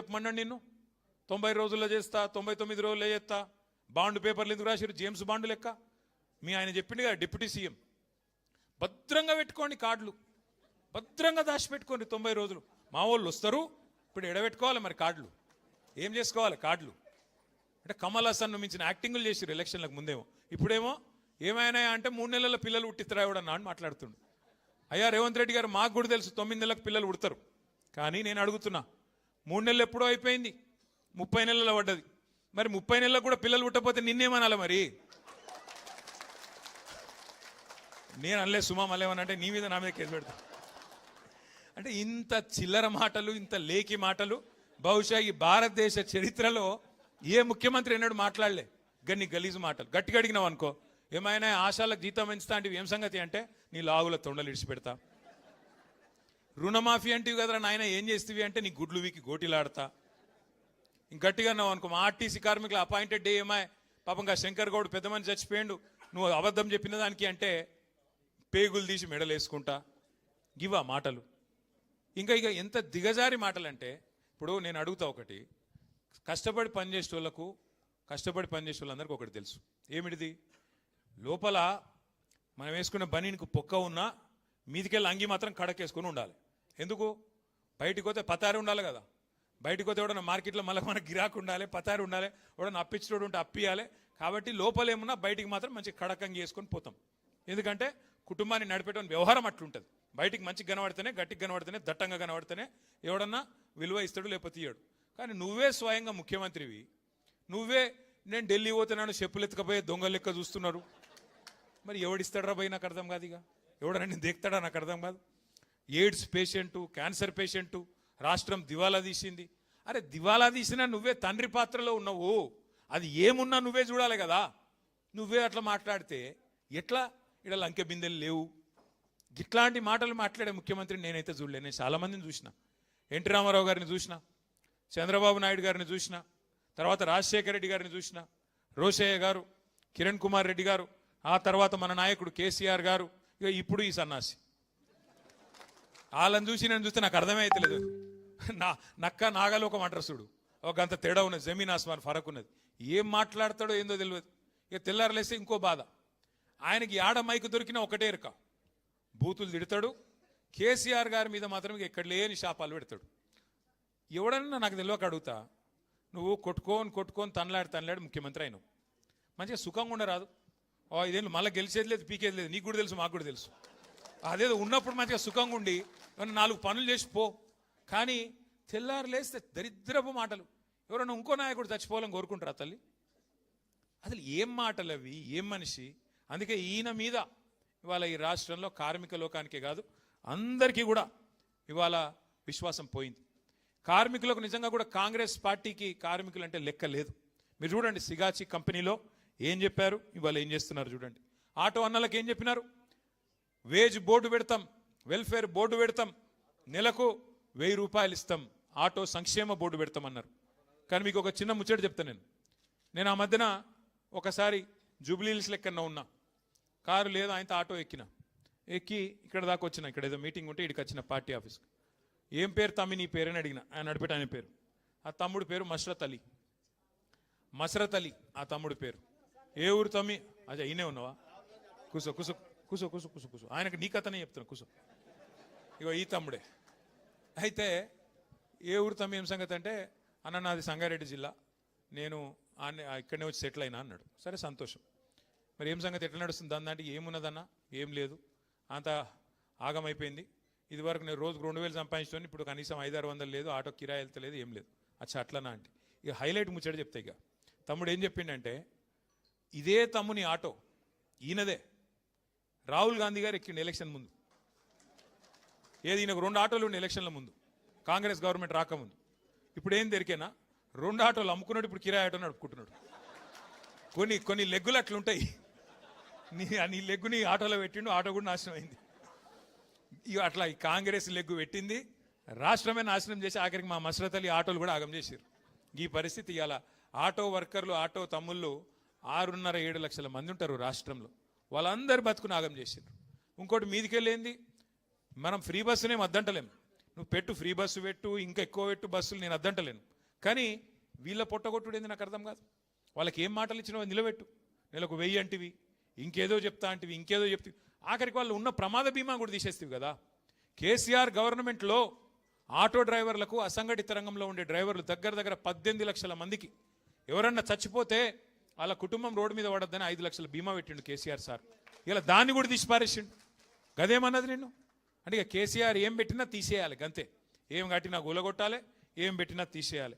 చెప్పమన్నాడు నిన్ను 90 రోజుల్లో చేస్తా 99 రోజుల్లో చేస్తా బాండ్ పేపర్లు ఎందుకు రాశారు జేమ్స్ బాండ్ లెక్క మీ ఆయన చెప్పిండు కదా డిప్యూటీ సీఎం భద్రంగా పెట్టుకోండి కార్డులు భద్రంగా దాచిపెట్టుకోండి 90 రోజులు మా వాళ్ళు వస్తారు ఇప్పుడు ఎడబెట్టుకోవాలి మరి కార్డులు ఏం చేసుకోవాలి కార్డులు అంటే కమల్ హాసన్ మించిన యాక్టింగ్లు చేసిరు ఎలక్షన్లకు ముందేమో ఇప్పుడేమో ఏమైనా అంటే 3 నెలల పిల్లలు ఉట్టిత్తరా ఎవడన్నా అని మాట్లాడుతుండు అయ్యా రేవంత్ రెడ్డి గారు మాకు కూడా తెలుసు 9 నెలలకు పిల్లలు ఉడతారు కానీ నేను అడుగుతున్నా 3 నెలలు ఎప్పుడో అయిపోయింది 30 నెలల పడ్డది మరి 30 నెలలకు కూడా పిల్లలు పుట్టకపోతే నిన్నేమనాలి మరి నేను అనలే సుమా మళ్ళేమనంటే నీ మీద నా మీద కేసు పెడతా అంటే ఇంత చిల్లర మాటలు ఇంత లేఖి మాటలు బహుశా ఈ భారతదేశ చరిత్రలో ఏ ముఖ్యమంత్రి ఎన్నడూ మాట్లాడలే గన్ని గలీజు మాటలు గట్టిగా అడిగినావు అనుకో ఏమైనా ఆశాలకు జీతం పెంచుతా అంటే ఏం సంగతి అంటే నీ లాగుల తొండలు ఇడిచిపెడతా రుణమాఫీ అంటే కదరా నాయన ఏం చేస్తేవి అంటే నీ గుడ్లు వీకి గోటిలాడతా ఇంక గట్టిగా అన్నావు అనుకో మా ఆర్టీసీ కార్మికులు అపాయింటెడ్ డే ఏమాయ్ పాపంగా శంకర్ గౌడ్ పెద్ద మంది చచ్చిపోయిండు నువ్వు అబద్ధం చెప్పిన దానికి అంటే పేగులు తీసి మెడలేసుకుంటా గివా మాటలు ఇంకా ఇక ఎంత దిగజారి మాటలు అంటే ఇప్పుడు నేను అడుగుతా ఒకటి కష్టపడి పనిచేసే వాళ్ళందరికీ ఒకటి తెలుసు ఏమిటిది లోపల మనం వేసుకున్న బనీనికి పొక్క ఉన్నా మీదికెళ్ళి అంగి మాత్రం కడకేసుకొని ఉండాలి ఎందుకు బయటికి పోతే పతారి ఉండాలి కదా బయటికి పోతే ఎవడన్నా మార్కెట్లో మళ్ళీ మనకు గిరాకు ఉండాలి పతారి ఉండాలి ఎవడన్నా అప్పించడం ఉంటే అప్పియాలి కాబట్టి లోపల ఏమున్నా బయటికి మాత్రం మంచి కడకంగి వేసుకొని పోతాం ఎందుకంటే కుటుంబాన్ని నడిపేట వ్యవహారం అట్లుంటుంది బయటికి మంచిగా కనబడితేనే గట్టిగా కనబడితేనే దట్టంగా కనబడితేనే ఎవడన్నా విలువ ఇస్తాడు లేకపోతే ఇయ్యాడు కానీ నువ్వే స్వయంగా ముఖ్యమంత్రివి నువ్వే నేను ఢిల్లీ పోతున్నాను చెప్పులు ఎత్తుకపోయే దొంగలు లెక్క చూస్తున్నారు మరి ఎవడిస్తాడరా పోయి నాకు అర్థం కాదు ఇక ఎవడన్నా నేను దేక్తాడా నాకు అర్థం కాదు ఎయిడ్స్ పేషెంటు క్యాన్సర్ పేషెంటు రాష్ట్రం దివాలా తీసింది అరే దివాలా తీసినా నువ్వే తండ్రి పాత్రలో ఉన్నావు అది ఏమున్నా నువ్వే చూడాలి కదా నువ్వే అట్లా మాట్లాడితే ఎట్లా ఇక్కడ లంకె బిందెలు లేవు ఇట్లాంటి మాటలు మాట్లాడే ముఖ్యమంత్రిని నేనైతే చూడలే నేను చాలామందిని చూసిన ఎన్టీ రామారావు గారిని చూసిన చంద్రబాబు నాయుడు గారిని చూసిన తర్వాత రాజశేఖర రెడ్డి గారిని చూసిన రోషయ్య గారు కిరణ్ కుమార్ రెడ్డి గారు ఆ తర్వాత మన నాయకుడు కేసీఆర్ గారు ఇక ఇప్పుడు ఈ సన్నాసి వాళ్ళని చూసి నేను చూస్తే నాకు అర్థమే అవుతలేదు నక్క నాగలోకం అంటారు చూడు ఒక అంత తేడా ఉన్నది జమీన్ ఆస్మాన్ ఫరక్ ఉన్నది ఏం మాట్లాడతాడో ఏందో తెలియదు ఇక తెల్లారలేస్తే ఇంకో బాధ ఆయనకి ఆడ మైకు దొరికినా ఒకటే ఎరక బూతులు తిడతాడు కేసీఆర్ గారి మీద మాత్రం ఎక్కడ లేని శాపాలు పెడతాడు ఎవడన్నా నాకు తెలియక అడుగుతా నువ్వు కొట్టుకొని తనలాడి ముఖ్యమంత్రి అయినావు మంచిగా సుఖంగా ఉండరాదు ఇదేళ్ళు మళ్ళీ గెలిచేది లేదు పీకేది లేదు నీకు కూడా తెలుసు మాకు కూడా తెలుసు అదేదో ఉన్నప్పుడు మంచిగా సుఖంగా ఉండి 4 పనులు చేసి పో కానీ తెల్లారు లేస్తే దరిద్రపు మాటలు ఎవరైనా ఇంకో నాయకుడు చచ్చిపోవాలని కోరుకుంటారా తల్లి అసలు ఏం మాటలు అవి ఏం మనిషి అందుకే ఈయన మీద ఇవాళ ఈ రాష్ట్రంలో కార్మిక లోకానికే కాదు అందరికీ కూడా ఇవాళ విశ్వాసం పోయింది కార్మికులకు నిజంగా కూడా కాంగ్రెస్ పార్టీకి కార్మికులు అంటే లెక్క లేదు మీరు చూడండి సిగాచి కంపెనీలో ఏం చెప్పారు ఇవాళ ఏం చేస్తున్నారు చూడండి ఆటో అన్నలకు ఏం చెప్పినారు వేజ్ బోర్డు పెడతాం వెల్ఫేర్ బోర్డు పెడతాం నెలకు 1000 రూపాయలు ఇస్తాం ఆటో సంక్షేమ బోర్డు పెడతామన్నారు కానీ మీకు ఒక చిన్న ముచ్చట చెప్తాను నేను ఆ మధ్యన ఒకసారి జూబ్లీహిల్స్ లెక్కన ఉన్నా కారు లేదు ఆయనతో ఆటో ఎక్కి ఇక్కడ దాకా వచ్చిన ఇక్కడ ఏదో మీటింగ్ ఉంటే ఇక్కడికి వచ్చిన పార్టీ ఆఫీస్కి ఏం పేరు తమ్మి నీ పేరని అడిగిన ఆయన నడిపేట ఆయన పేరు ఆ తమ్ముడు పేరు మస్రత్ అలీ ఆ తమ్ముడు పేరు ఏ ఊరు తమ్మి అజా ఈయనే ఉన్నావా కూసో కూసో కూసో కూసో కూసో కూసో ఆయనకు నీ కథనే చెప్తున్నా కూసో ఇగో ఈ తమ్ముడే అయితే ఏ ఊరు తమ్మి ఏం సంగతి అంటే అన్న నాది సంగారెడ్డి జిల్లా నేను ఇక్కడనే వచ్చి సెటిల్ అయినా అన్నాడు సరే సంతోషం మరి ఏం సంగతి ఎట్లా నడుస్తుంది దాంట్లో ఏమున్నదన్నా ఏం లేదు అంత ఆగమైపోయింది ఇదివరకు నేను రోజుకు 2000 సంపాదించుకొని ఇప్పుడు కనీసం 500-600 లేదు ఆటో కిరాయి వెళ్తలేదు ఏం లేదు అచ్చా అట్లనా అంటే ఇక హైలైట్ ముచ్చట చెప్తా ఇక తమ్ముడు ఏం చెప్పిండంటే ఇదే తమ్ముని ఆటో ఈయనదే రాహుల్ గాంధీ గారు ఎక్కిండు ఎలక్షన్ ముందు ఏది ఈయనకు 2 ఆటోలు ఉండే ఎలక్షన్ల ముందు కాంగ్రెస్ గవర్నమెంట్ రాకముందు ఇప్పుడు ఏం దొరికేనా 2 ఆటోలు అమ్ముకున్నాడు ఇప్పుడు కిరాయి ఆటో నడుపుకుంటున్నాడు కొన్ని లెగ్గులు అట్లుంటాయి నీ లెగ్గుని ఆటోలో పెట్టిండు ఆటో కూడా నాశనం అయింది ఇక అట్లా ఈ కాంగ్రెస్ లెగ్గు పెట్టింది రాష్ట్రమే నాశనం చేసి ఆఖరికి మా మస్రత్ అలీ ఆటోలు కూడా ఆగం చేశారు ఈ పరిస్థితి ఇవాళ ఆటో వర్కర్లు ఆటో తమ్ముళ్ళు 6.5-7 లక్షల మంది ఉంటారు రాష్ట్రంలో వాళ్ళందరూ బతుకుని ఆగం చేశారు ఇంకోటి మీదికెళ్ళేంది మనం ఫ్రీ బస్సునే అద్దంటలేము నువ్వు పెట్టు ఫ్రీ బస్సు పెట్టు ఇంకా ఎక్కువ పెట్టు బస్సులు నేను అద్దంటలేను కానీ వీళ్ళ పొట్టగొట్టుడేంది నాకు అర్థం కాదు. వాళ్ళకి ఏం మాటలు ఇచ్చినావో నిలబెట్టు. నెలకు 1000 అంటివి, ఇంకేదో చెప్తా అంటివి, ఇంకేదో చెప్తివి. ఆఖరికి వాళ్ళు ఉన్న ప్రమాద బీమా కూడా తీసేస్తావి కదా. కేసీఆర్ గవర్నమెంట్లో ఆటో డ్రైవర్లకు, అసంఘటిత రంగంలో ఉండే డ్రైవర్లు దగ్గర 18 లక్షల మందికి ఎవరన్నా చచ్చిపోతే వాళ్ళ కుటుంబం రోడ్డు మీద పడద్దని 5 లక్షల బీమా పెట్టిండు కేసీఆర్ సార్. ఇలా దాన్ని కూడా తీసి పారేసిండు. గదేమన్నది నిన్ను అంటే ఇక కేసీఆర్ ఏం పెట్టినా తీసేయాలి, గంతే. ఏం కట్టినా గులగొట్టాలి, ఏం పెట్టినా తీసేయాలి.